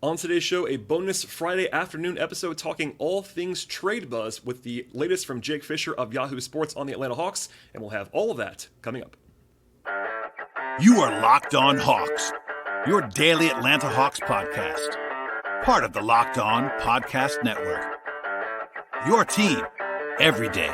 On today's show, a bonus Friday afternoon episode talking all things trade buzz with the latest from Jake Fischer of Yahoo Sports on the Atlanta Hawks, and we'll have all of that coming up. You are Locked On Hawks, your daily Atlanta Hawks podcast, part of the Locked On Podcast Network. Your team every day.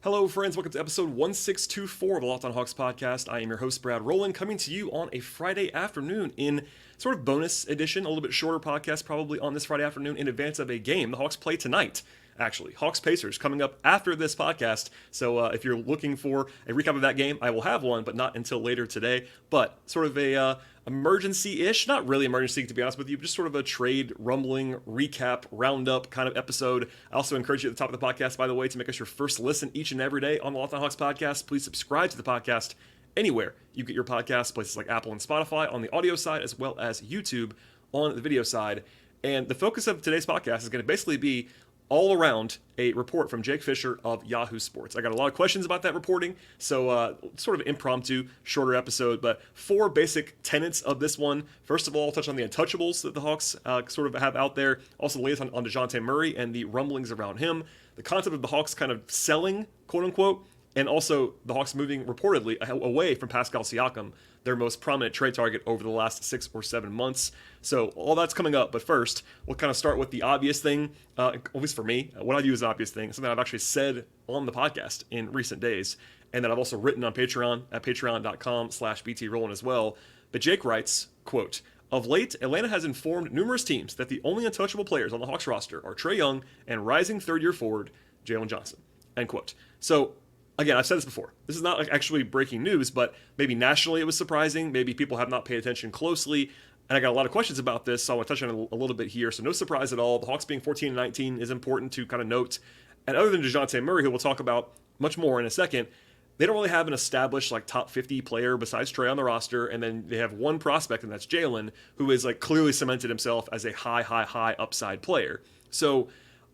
Hello, friends. Welcome to episode 1624 of the Locked On Hawks podcast. I am your host, Brad Rowland, coming to you on a Friday afternoon in sort of bonus edition, a little bit shorter podcast probably on this Friday afternoon in advance of a game. The Hawks play tonight, actually. Hawks-Pacers coming up after this podcast. So if you're looking for a recap of that game, I will have one, but not until later today. But sort of a emergency-ish, not really emergency to be honest with you, just sort of a trade rumbling recap roundup kind of episode. I also encourage you at the top of the podcast, by the way, to make us your first listen each and every day on the Locked On Hawks podcast. Please subscribe to the podcast anywhere you get your podcasts, places like Apple and Spotify on the audio side, as well as YouTube on the video side. And the focus of today's podcast is going to basically be all around a report from Jake Fischer of Yahoo Sports. I got a lot of questions about that reporting, so sort of impromptu, shorter episode, but 4 basic tenets of this one. First of all, I'll touch on the untouchables that the Hawks sort of have out there. Also, the latest on Dejounte Murray and the rumblings around him. The concept of the Hawks kind of selling, quote-unquote, and also the Hawks moving reportedly away from Pascal Siakam, their most prominent trade target over the last 6 or 7 months. So all that's coming up, but first, we'll kind of start with the obvious thing, at least for me, what I view as an obvious thing, something I've actually said on the podcast in recent days, and that I've also written on Patreon at patreon.com/BTRowland as well. But Jake writes, quote, "Of late, Atlanta has informed numerous teams that the only untouchable players on the Hawks roster are Trae Young and rising third-year forward Jalen Johnson," end quote. So, again, I've said this before. This is not like actually breaking news, but maybe nationally it was surprising. Maybe people have not paid attention closely. And I got a lot of questions about this, so I want to touch on it a little bit here. So no surprise at all. The Hawks being 14-19 is important to kind of note. And other than Dejounte Murray, who we'll talk about much more in a second, they don't really have an established like top 50 player besides Trae on the roster. And then they have one prospect, and that's Jalen, who is like clearly cemented himself as a high upside player. So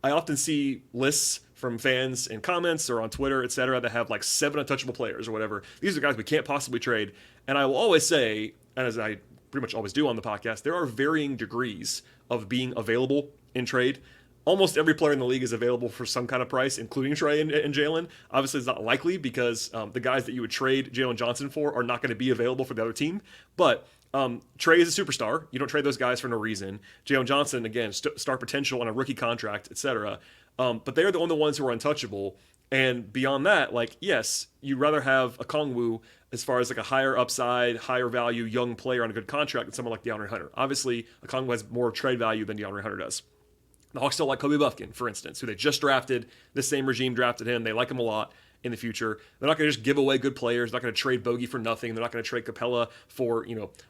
I often see lists from fans in comments or on Twitter, etc., that have like 7 untouchable players or whatever. These are guys we can't possibly trade. And I will always say, and as I pretty much always do on the podcast, there are varying degrees of being available in trade. Almost every player in the league is available for some kind of price, including Trae and Jalen. Obviously, it's not likely because the guys that you would trade Jalen Johnson for are not going to be available for the other team. But Trae is a superstar. You don't trade those guys for no reason. Jalen Johnson, again, star potential on a rookie contract, etc. But they're the only ones who are untouchable. And beyond that, like, yes, you'd rather have a Kongwu as far as like a higher upside, higher value young player on a good contract than someone like DeAndre Hunter. Obviously, a Kongwu has more trade value than DeAndre Hunter does. The Hawks still like Kobe Buffkin, for instance, who they just drafted. This same regime drafted him. They like him a lot in the future. They're not going to just give away good players. They're not going to trade Bogey for nothing. They're not going to trade Capella for,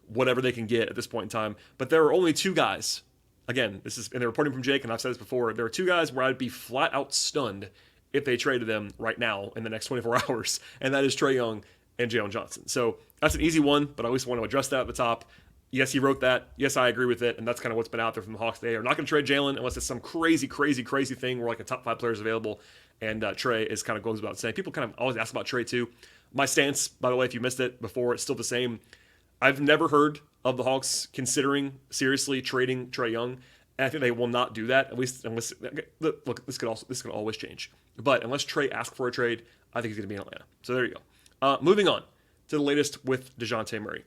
whatever they can get at this point in time. But there are only 2 guys. Again, this is in the reporting from Jake, and I've said this before. There are 2 guys where I'd be flat out stunned if they traded them right now in the next 24 hours, and that is Trae Young and Jalen Johnson. So that's an easy one, but I always want to address that at the top. Yes, he wrote that. Yes, I agree with it, and that's kind of what's been out there from the Hawks. They are not going to trade Jalen unless it's some crazy thing where like a top 5 player is available, and Trae is kind of goes about saying. People kind of always ask about Trae too. My stance, by the way, if you missed it before, it's still the same. I've never heard of the Hawks considering seriously trading Trae Young. And I think they will not do that, at least unless, look, this could always change. But unless Trae asks for a trade, I think he's going to be in Atlanta. So there you go. Moving on to the latest with Dejounte Murray.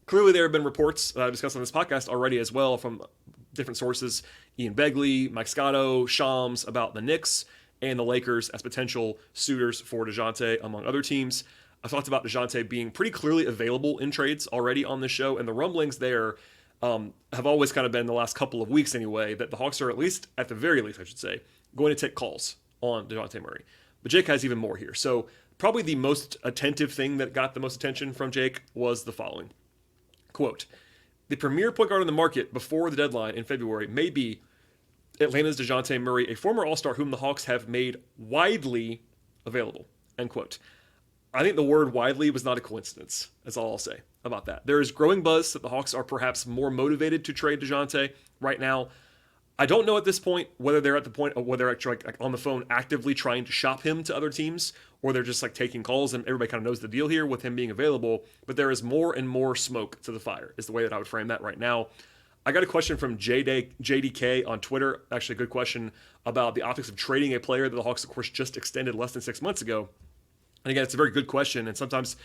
Clearly, there have been reports that I've discussed on this podcast already as well from different sources, Ian Begley, Mike Scotto, Shams, about the Knicks and the Lakers as potential suitors for Dejounte, among other teams. I've talked about Dejounte being pretty clearly available in trades already on this show, and the rumblings there have always kind of been the last couple of weeks anyway, that the Hawks are at the very least, I should say, going to take calls on Dejounte Murray. But Jake has even more here. So probably the most attentive thing that got the most attention from Jake was the following. Quote, "The premier point guard on the market before the deadline in February may be Atlanta's Dejounte Murray, a former All-Star whom the Hawks have made widely available." End quote. I think the word widely was not a coincidence. That's all I'll say about that. There is growing buzz that the Hawks are perhaps more motivated to trade Dejounte right now. I don't know at this point whether they're at the point of whether they're actually like on the phone actively trying to shop him to other teams, or they're just like taking calls, and everybody kind of knows the deal here with him being available. But there is more and more smoke to the fire, is the way that I would frame that right now. I got a question from JDK on Twitter, actually a good question, about the optics of trading a player that the Hawks, of course, just extended less than 6 months ago. And again, it's a very good question, and sometimes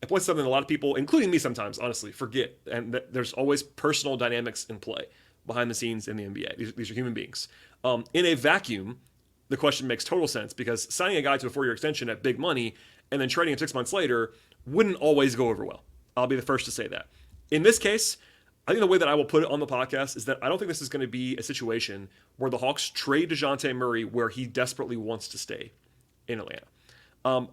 it points to something a lot of people, including me sometimes, honestly, forget. And there's always personal dynamics in play behind the scenes in the NBA. These are human beings. In a vacuum, the question makes total sense, because signing a guy to a 4-year extension at big money and then trading him 6 months later wouldn't always go over well. I'll be the first to say that. In this case, I think the way that I will put it on the podcast is that I don't think this is going to be a situation where the Hawks trade Dejounte Murray where he desperately wants to stay in Atlanta.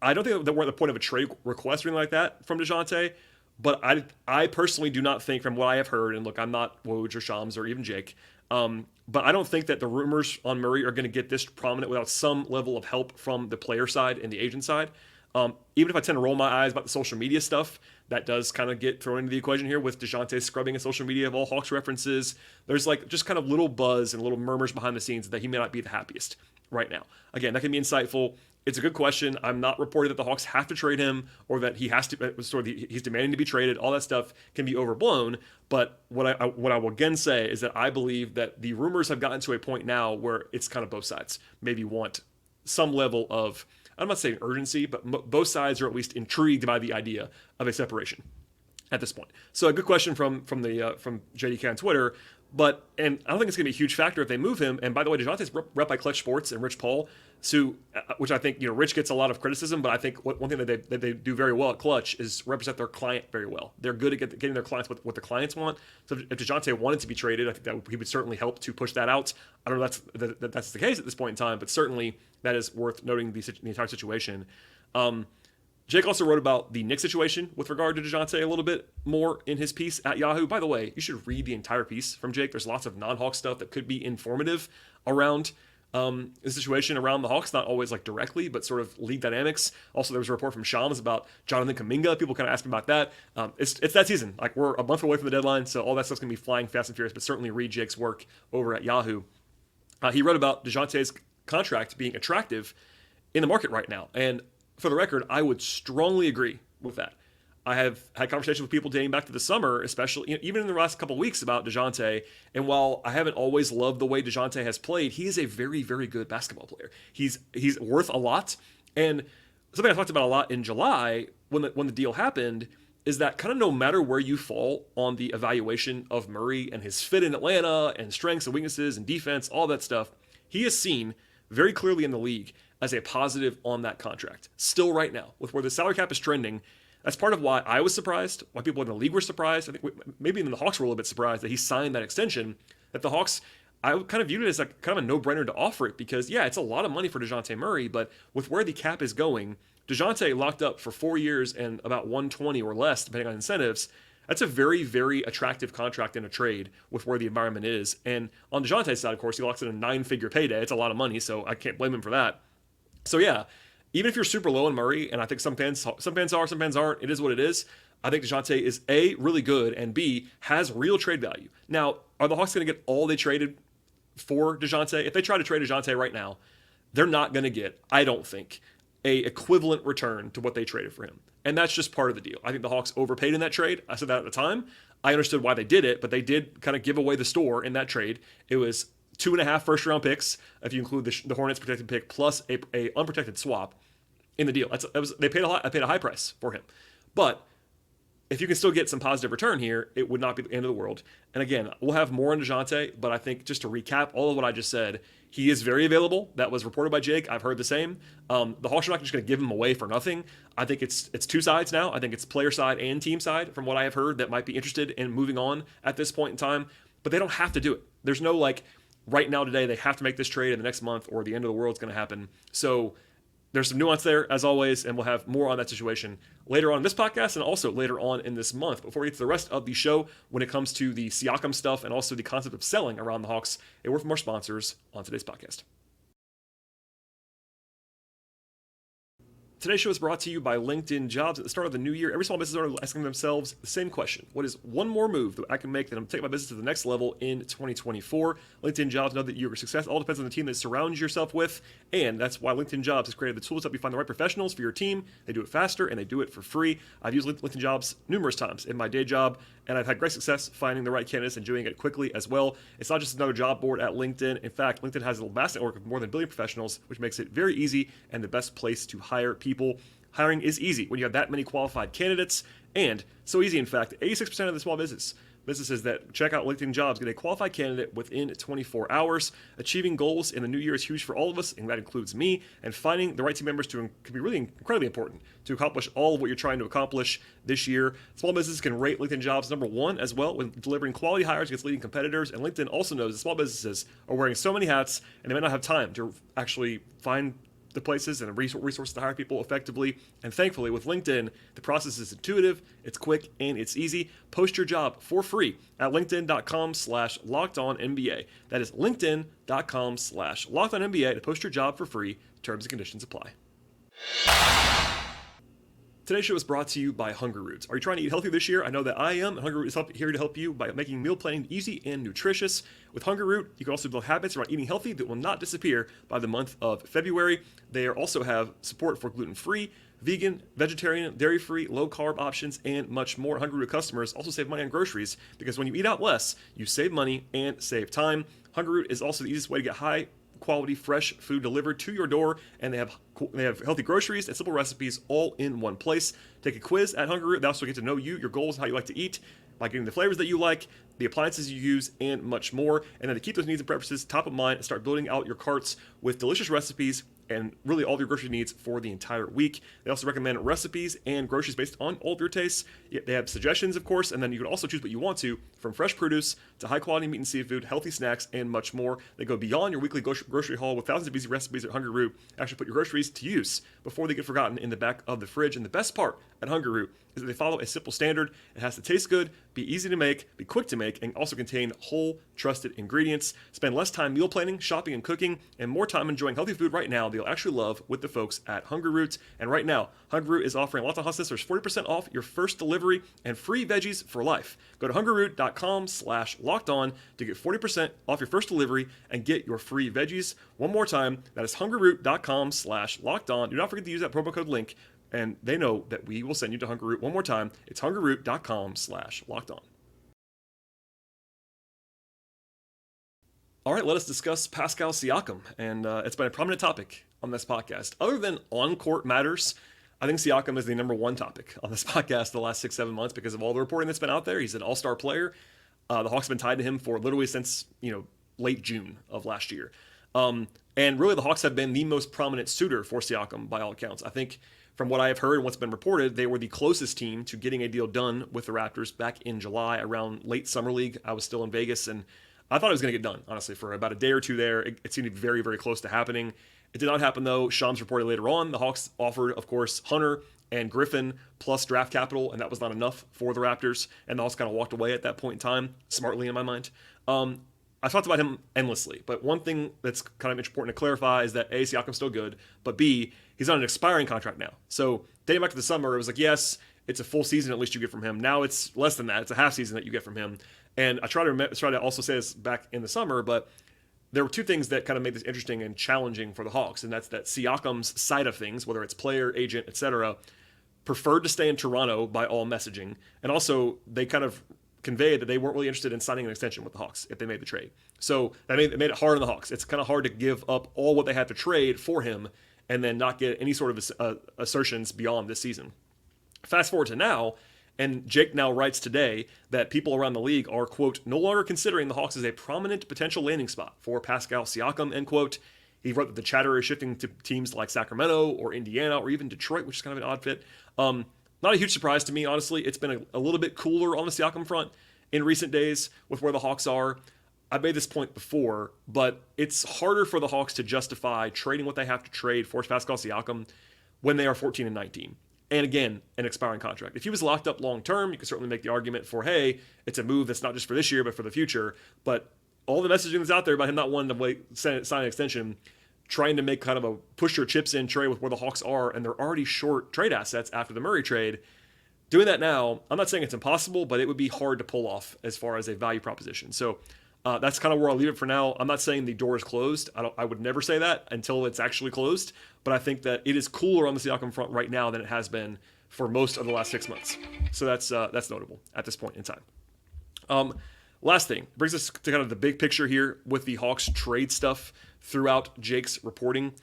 I don't think that we're at the point of a trade request or anything like that from Dejounte, but I personally do not think, from what I have heard, and look, I'm not Woj or Shams or even Jake, but I don't think that the rumors on Murray are going to get this prominent without some level of help from the player side and the agent side. Even if I tend to roll my eyes about the social media stuff, that does kind of get thrown into the equation here with Dejounte scrubbing in social media of all Hawks references. There's like just kind of little buzz and little murmurs behind the scenes that he may not be the happiest right now. Again, that can be insightful. It's a good question. I'm not reporting that the Hawks have to trade him or that he has to, he's demanding to be traded. All that stuff can be overblown. But what I will again say is that I believe that the rumors have gotten to a point now where it's kind of both sides maybe want some level of, I'm not saying urgency, but both sides are at least intrigued by the idea of a separation at this point. So a good question from JDK on Twitter, and I don't think it's going to be a huge factor if they move him. And by the way, DeJounte's rep by Clutch Sports and Rich Paul, which I think, Rich gets a lot of criticism, but I think one thing that they do very well at Clutch is represent their client very well. They're good at getting their clients what the clients want. So if DeJounte wanted to be traded, I think that he would certainly help to push that out. I don't know if that's the case at this point in time, but certainly that is worth noting the entire situation. Jake also wrote about the Knicks situation with regard to Dejounte a little bit more in his piece at Yahoo. By the way, you should read the entire piece from Jake. There's lots of non-Hawk stuff that could be informative around the situation around the Hawks, not always like directly, but sort of league dynamics. Also, there was a report from Shams about Jonathan Kuminga. People kind of asking about that. It's that season. Like, we're a month away from the deadline, so all that stuff's going to be flying fast and furious, but certainly read Jake's work over at Yahoo. He wrote about DeJounte's contract being attractive in the market right now. And for the record, I would strongly agree with that. I have had conversations with people dating back to the summer, especially even in the last couple of weeks, about Dejounte. And while I haven't always loved the way Dejounte has played, he is a very, very good basketball player. He's worth a lot. And something I talked about a lot in July when the deal happened is that kind of no matter where you fall on the evaluation of Murray and his fit in Atlanta and strengths and weaknesses and defense, all that stuff, he is seen very clearly in the league as a positive on that contract. Still right now, with where the salary cap is trending, that's part of why I was surprised, why people in the league were surprised. I think maybe even the Hawks were a little bit surprised that he signed that extension, that the Hawks, I kind of viewed it as like kind of a no-brainer to offer it because, yeah, it's a lot of money for Dejounte Murray, but with where the cap is going, Dejounte locked up for 4 years and about 120 or less, depending on incentives. That's a very, very attractive contract in a trade with where the environment is. And on Dejounte's side, of course, he locks in a 9-figure payday. It's a lot of money, so I can't blame him for that. So yeah, even if you're super low on Murray, and I think some fans are, some fans aren't, it is what it is. I think Dejounte is A, really good, and B, has real trade value. Now, are the Hawks going to get all they traded for Dejounte? If they try to trade Dejounte right now, they're not going to get, I don't think, a equivalent return to what they traded for him. And that's just part of the deal. I think the Hawks overpaid in that trade. I said that at the time. I understood why they did it, but they did kind of give away the store in that trade. It was 2.5 first-round picks, if you include the Hornets protected pick, plus a unprotected swap in the deal. I paid a high price for him. But if you can still get some positive return here, it would not be the end of the world. And again, we'll have more on Dejounte, but I think just to recap all of what I just said, he is very available. That was reported by Jake. I've heard the same. The Hawks are not just going to give him away for nothing. I think it's two sides now. I think it's player side and team side, from what I have heard, that might be interested in moving on at this point in time. But they don't have to do it. There's no right now today they have to make this trade in the next month or the end of the world's going to happen. So there's some nuance there, as always, and we'll have more on that situation later on in this podcast and also later on in this month. Before we get to the rest of the show, when it comes to the Siakam stuff and also the concept of selling around the Hawks, a word from our sponsors on today's podcast. Today's show is brought to you by LinkedIn Jobs. At the start of the new year, every small business owner is asking themselves the same question. What is one more move that I can make that I'm taking my business to the next level in 2024? LinkedIn Jobs know that your success all depends on the team that surrounds yourself with, and that's why LinkedIn Jobs has created the tools to help you find the right professionals for your team. They do it faster, and they do it for free. I've used LinkedIn Jobs numerous times in my day job, and I've had great success finding the right candidates and doing it quickly as well. It's not just another job board at LinkedIn. In fact, LinkedIn has a vast network of more than a billion professionals, which makes it very easy and the best place to hire people. Hiring is easy when you have that many qualified candidates, and so easy, in fact, 86% of the small businesses that check out LinkedIn Jobs get a qualified candidate within 24 hours. Achieving goals in the new year is huge for all of us, and that includes me, and finding the right team members can be really incredibly important to accomplish all of what you're trying to accomplish this year. Small businesses can rate LinkedIn Jobs number one as well when delivering quality hires against leading competitors, and LinkedIn also knows that small businesses are wearing so many hats, and they might not have time to actually find the places and resources to hire people effectively. And thankfully, with LinkedIn, the process is intuitive, it's quick, and it's easy. Post your job for free at linkedin.com/lockedonnba. That is linkedin.com/lockedonnba to post your job for free. Terms and conditions apply. Today's show is brought to you by Hungryroot. Are you trying to eat healthy this year? I know that I am, and Hungryroot is here to help you by making meal planning easy and nutritious. With Hungryroot, you can also build habits around eating healthy that will not disappear by the month of February. They also have support for gluten-free, vegan, vegetarian, dairy-free, low-carb options, and much more. Hungryroot customers also save money on groceries because when you eat out less, you save money and save time. Hungryroot is also the easiest way to get high-quality, fresh food delivered to your door, and they have healthy groceries and simple recipes all in one place. Take a quiz at Hungryroot. They also get to know you, your goals, and how you like to eat by getting the flavors that you like, the appliances you use, and much more. And then to keep those needs and preferences top of mind and start building out your carts with delicious recipes and really all of your grocery needs for the entire week. They also recommend recipes and groceries based on all of your tastes. They have suggestions, of course, and then you can also choose what you want to, from fresh produce to high-quality meat and seafood, healthy snacks, and much more. They go beyond your weekly grocery haul with thousands of easy recipes at Hungryroot. Actually put your groceries to use before they get forgotten in the back of the fridge. And the best part at Hungryroot is that they follow a simple standard. It has to taste good, be easy to make, be quick to make, and also contain whole, trusted ingredients. Spend less time meal planning, shopping, and cooking, and more time enjoying healthy food right now that you'll actually love with the folks at Hungryroot. And right now, Hungryroot is offering Locked On Hot listeners 40% off your first delivery and free veggies for life. Go to hungryroot.com/lockedon to get 40% off your first delivery and get your free veggies. One more time, that is hungryroot.com/lockedon. Do not forget to use that promo code link, and they know that we will send you to Hungryroot. One more time, it's hungryroot.com/lockedon. All right, let us discuss Pascal Siakam, and it's been a prominent topic on this podcast. Other than on-court matters, I think Siakam is the number one topic on this podcast the last 6-7 months because of all the reporting that's been out there. He's an all-star player. The Hawks have been tied to him for literally since late June of last year. And really, the Hawks have been the most prominent suitor for Siakam by all accounts. I think from what I have heard and what's been reported, they were the closest team to getting a deal done with the Raptors back in July around late summer league. I was still in Vegas, and I thought it was going to get done, honestly, for about a day or two there. It seemed to be very, very close to happening. It did not happen, though. Shams reported later on. The Hawks offered, of course, Hunter and Griffin plus draft capital, and that was not enough for the Raptors. And the Hawks kind of walked away at that point in time, smartly in my mind. I talked about him endlessly, but one thing that's kind of important to clarify is that A, Siakam's still good, but B, he's on an expiring contract now. So dating back to the summer, it was like, yes, it's a full season at least you get from him. Now it's less than that. It's a half season that you get from him. And I try to also say this back in the summer, but there were two things that kind of made this interesting and challenging for the Hawks, and that's that Siakam's side of things, whether it's player, agent, etc., preferred to stay in Toronto by all messaging, and also they kind of conveyed that they weren't really interested in signing an extension with the Hawks if they made the trade. So that made it hard on the Hawks. It's kind of hard to give up all what they had to trade for him and then not get any sort of assertions beyond this season. Fast forward to now, and Jake now writes today that people around the league are, quote, no longer considering the Hawks as a prominent potential landing spot for Pascal Siakam, end quote. He wrote that the chatter is shifting to teams like Sacramento or Indiana or even Detroit, which is kind of an odd fit. Not a huge surprise to me, honestly. It's been a little bit cooler on the Siakam front in recent days with where the Hawks are. I've made this point before, but it's harder for the Hawks to justify trading what they have to trade for Pascal Siakam when they are 14-19. And again, an expiring contract. If he was locked up long term, you could certainly make the argument for, hey, it's a move that's not just for this year, but for the future. But all the messaging that's out there about him not wanting to sign an extension trying to make kind of a push your chips in trade with where the Hawks are, and they're already short trade assets after the Murray trade. Doing that now, I'm not saying it's impossible, but it would be hard to pull off as far as a value proposition. So that's kind of where I'll leave it for now. I'm not saying the door is closed. I would never say that until it's actually closed. But I think that it is cooler on the Siakam front right now than it has been for most of the last 6 months. So that's notable at this point in time. Last thing brings us to kind of the big picture here with the Hawks trade stuff throughout Jake's reporting.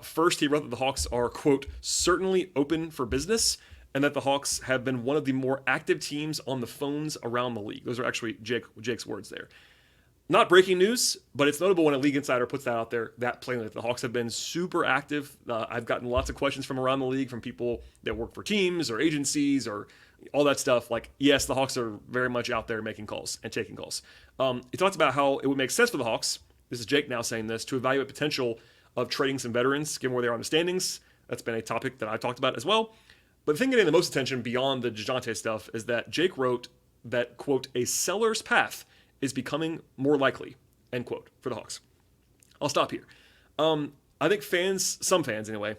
First, he wrote that the Hawks are, quote, certainly open for business, and that the Hawks have been one of the more active teams on the phones around the league. Those are actually Jake's words there. Not breaking news, but it's notable when a league insider puts that out there, that plainly. The Hawks have been super active. I've gotten lots of questions from around the league from people that work for teams or agencies or all that stuff. Like, yes, the Hawks are very much out there making calls and taking calls. He talks about how it would make sense for the Hawks, this is Jake now saying this, to evaluate potential of trading some veterans, given where they are on the standings. That's been a topic that I talked about as well. But the thing getting the most attention beyond the Dejounte stuff is that Jake wrote that, quote, a seller's path is becoming more likely, end quote, for the Hawks. I'll stop here. I think some fans anyway,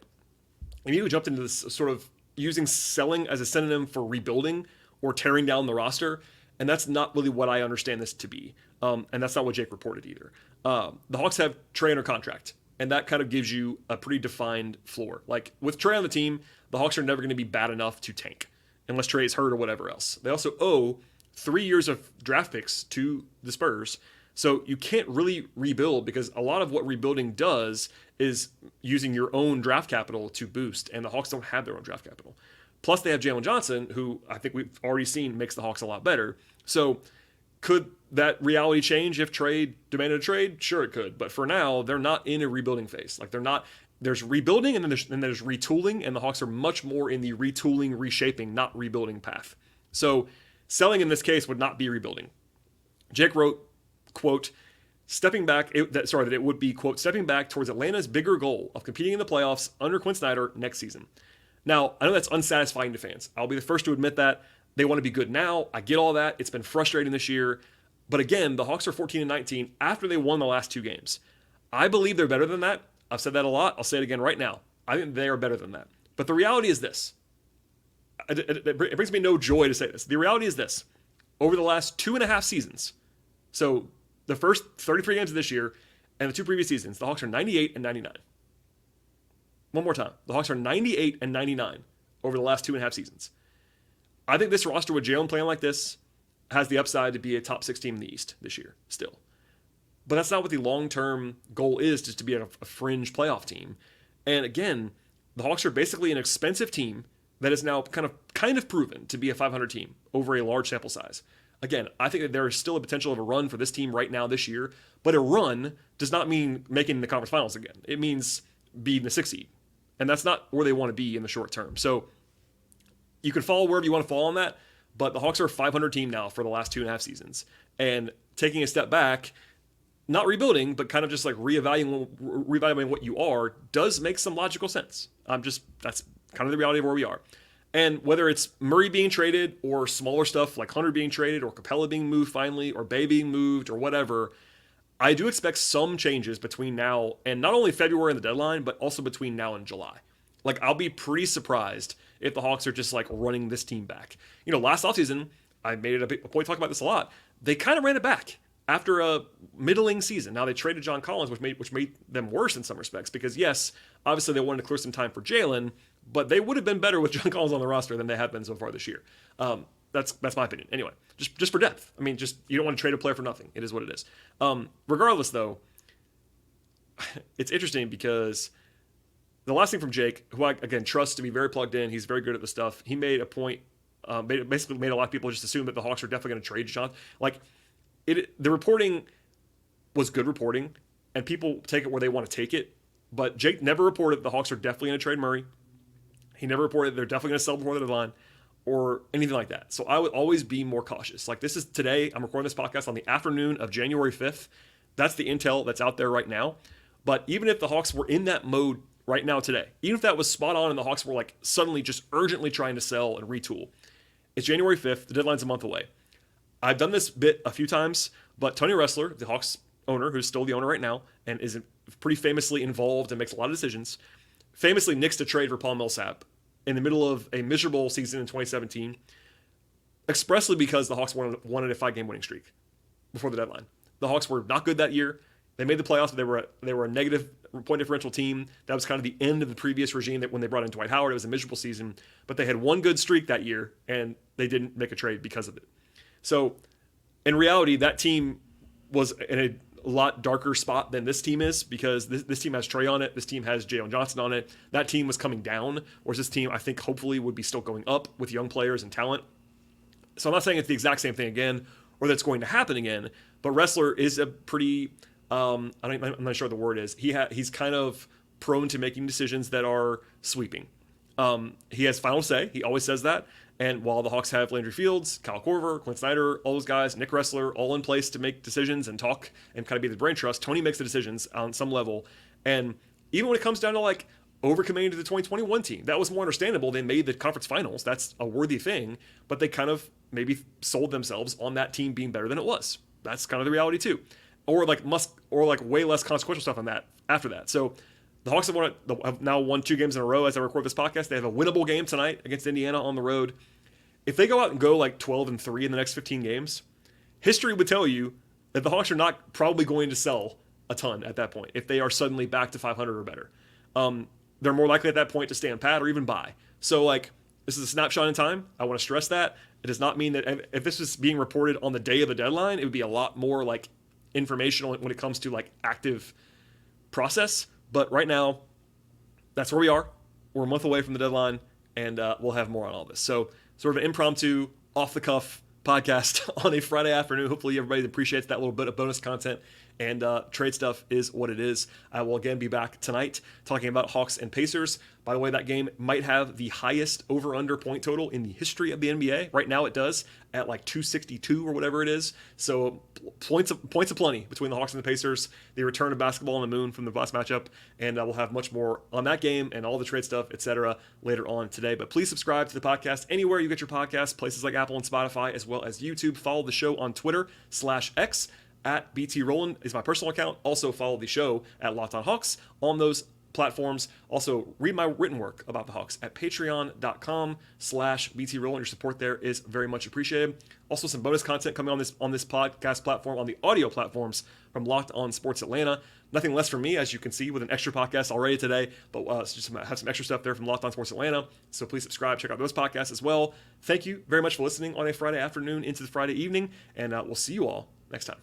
immediately jumped into this sort of using selling as a synonym for rebuilding or tearing down the roster, and that's not really what I understand this to be. And that's not what Jake reported either. The Hawks have Trae under contract, and that kind of gives you a pretty defined floor. Like, with Trae on the team, the Hawks are never going to be bad enough to tank, unless Trae is hurt or whatever else. They also owe 3 years of draft picks to the Spurs. So you can't really rebuild, because a lot of what rebuilding does is using your own draft capital to boost, and the Hawks don't have their own draft capital. Plus they have Jalen Johnson, who I think we've already seen makes the Hawks a lot better. So could that reality change if Trae demanded a trade? Sure, it could. But for now, they're not in a rebuilding phase. Like, they're not. There's rebuilding and then there's retooling, and the Hawks are much more in the retooling, reshaping, not rebuilding path. So selling in this case would not be rebuilding. Jake wrote, quote, that it would be, quote, stepping back towards Atlanta's bigger goal of competing in the playoffs under Quinn Snyder next season. Now, I know that's unsatisfying to fans. I'll be the first to admit that. They want to be good now. I get all that. It's been frustrating this year. But again, the Hawks are 14-19 after they won the last 2 games. I believe they're better than that. I've said that a lot. I'll say it again right now. I think they are better than that. But the reality is this. It brings me no joy to say this. The reality is this. Over the last 2.5 seasons, so the first 33 games of this year and the 2 previous seasons, the Hawks are 98-99. One more time. The Hawks are 98-99 over the last 2.5 seasons. I think this roster with Jalen playing like this has the upside to be a top 6 team in the East this year still. But that's not what the long-term goal is, just to be a fringe playoff team. And again, the Hawks are basically an expensive team that is now kind of proven to be a 500 team over a large sample size. Again, I think that there is still a potential of a run for this team right now this year, but a run does not mean making the conference finals again. It means being the 6th seed. And that's not where they want to be in the short term. So you can fall wherever you want to fall on that, but the Hawks are a 500 team now for the last 2.5 seasons. And taking a step back, not rebuilding, but kind of just like reevaluating what you are, does make some logical sense. That's kind of the reality of where we are. And whether it's Murray being traded or smaller stuff like Hunter being traded or Capella being moved finally or Bay being moved or whatever, I do expect some changes between now and not only February and the deadline, but also between now and July. Like, I'll be pretty surprised if the Hawks are just like running this team back. You know, last offseason, I made it a point to talk about this a lot. They kind of ran it back after a middling season. Now they traded John Collins, which made them worse in some respects, because yes, obviously they wanted to clear some time for Jalen, but they would have been better with John Collins on the roster than they have been so far this year. That's my opinion. Anyway, just for depth. I mean, you don't want to trade a player for nothing. It is what it is. Regardless, though, it's interesting because the last thing from Jake, who I, again, trust to be very plugged in, he's very good at the stuff. He made a point, basically made a lot of people just assume that the Hawks are definitely going to trade John. Like, the reporting was good reporting, and people take it where they want to take it. But Jake never reported the Hawks are definitely going to trade Murray. He never reported they're definitely going to sell before the deadline or anything like that. So I would always be more cautious. Like, this is today, I'm recording this podcast on the afternoon of January 5th. That's the intel that's out there right now. But even if the Hawks were in that mode right now today, even if that was spot on and the Hawks were like suddenly just urgently trying to sell and retool, it's January 5th. The deadline's a month away. I've done this bit a few times, but Tony Ressler, the Hawks owner, who's still the owner right now, and is pretty famously involved and makes a lot of decisions, famously nixed a trade for Paul Millsap in the middle of a miserable season in 2017, expressly because the Hawks wanted a 5-game winning streak before the deadline. The Hawks were not good that year. They made the playoffs, but they were a negative point differential team. That was kind of the end of the previous regime that when they brought in Dwight Howard. It was a miserable season, but they had one good streak that year, and they didn't make a trade because of it. So in reality, that team was in a lot darker spot than this team is, because this team has Trae on it. This team has Jalen Johnson on it. That team was coming down, whereas this team, I think, hopefully would be still going up with young players and talent. So I'm not saying it's the exact same thing again, or that's going to happen again, but Ressler is a pretty... I'm not sure what the word is. He's kind of prone to making decisions that are sweeping. He has final say. He always says that. And while the Hawks have Landry Fields, Kyle Korver, Clint Snyder, all those guys, Nick Ressler, all in place to make decisions and talk and kind of be the brain trust, Tony makes the decisions on some level. And even when it comes down to like overcommitting to the 2021 team, that was more understandable. They made the conference finals. That's a worthy thing. But they kind of maybe sold themselves on that team being better than it was. That's kind of the reality too. Or way less consequential stuff on that after that. So the Hawks have now won 2 games in a row as I record this podcast. They have a winnable game tonight against Indiana on the road. If they go out and go like 12-3 in the next 15 games, history would tell you that the Hawks are not probably going to sell a ton at that point if they are suddenly back to 500 or better. They're more likely at that point to stand pat or even buy. So like, this is a snapshot in time. I want to stress that. It does not mean that if this was being reported on the day of the deadline, it would be a lot more like informational when it comes to like active process. But right now, that's where we are. We're a month away from the deadline, and we'll have more on all this. So sort of an impromptu, off-the-cuff podcast on a Friday afternoon. Hopefully everybody appreciates that little bit of bonus content, and trade stuff is what it is. I will again be back tonight talking about Hawks and Pacers. By the way, that game might have the highest over-under point total in the history of the NBA. Right now it does at like 262 or whatever it is. So points aplenty between the Hawks and the Pacers. The return of basketball on the moon from the last matchup, and we'll have much more on that game and all the trade stuff, etc. later on today. But please subscribe to the podcast anywhere you get your podcasts, places like Apple and Spotify, as well as YouTube. Follow the show on Twitter/X. At BT Rowland is my personal account. Also follow the show at Locked On Hawks on those platforms. Also read my written work about the Hawks at patreon.com/BT Rowland. Your support there is very much appreciated. Also some bonus content coming on this podcast platform, on the audio platforms from Locked On Sports Atlanta. Nothing less from me, as you can see, with an extra podcast already today, but just have some extra stuff there from Locked On Sports Atlanta. So please subscribe, check out those podcasts as well. Thank you very much for listening on a Friday afternoon into the Friday evening, and we'll see you all next time.